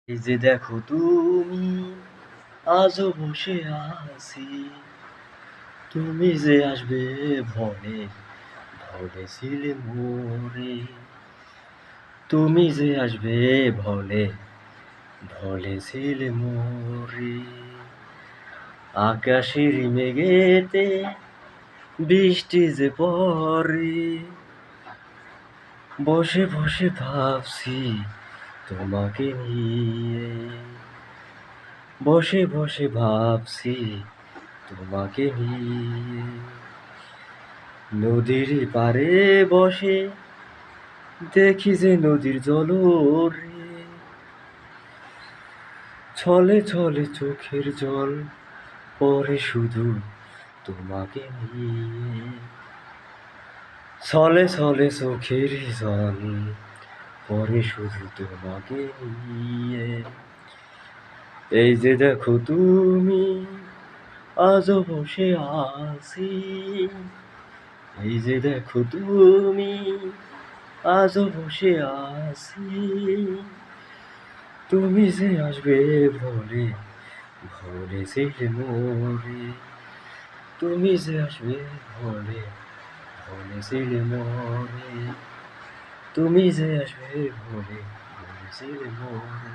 এই যে দেখো তুমি আজও বসে আছি, তুমি যে আসবে ভনে বলেছিলে মোরে, তুমি যে আসবে ভনে বলেছিলে মোরে। আকাশের মেঘেতে বৃষ্টি যে পড়ে, বসে বসে ভাবছি তোমাকে নিয়ে, বসে বসে ভাবছি তোমাকে নিয়ে। নদীর পাড়ে বসে দেখি যে নদীর জলরে, ছলে ছলে চোখের জল পড়ে শুধু তোমাকে নিয়ে, ছলে ছলে চোখের জল পড়ে শুধু তোমাকে নিয়ে। এই যে দেখো তুমি আজও বসে আছি, এই যে দেখো তুমি আজও বসে আছি, তুমি যে আসবে বলে বলেছিলে মোরে, তুমি যে আসবে বলে বলেছিলে মোরে, তুমি যে আসবে বলে বলেছিলে মোরে।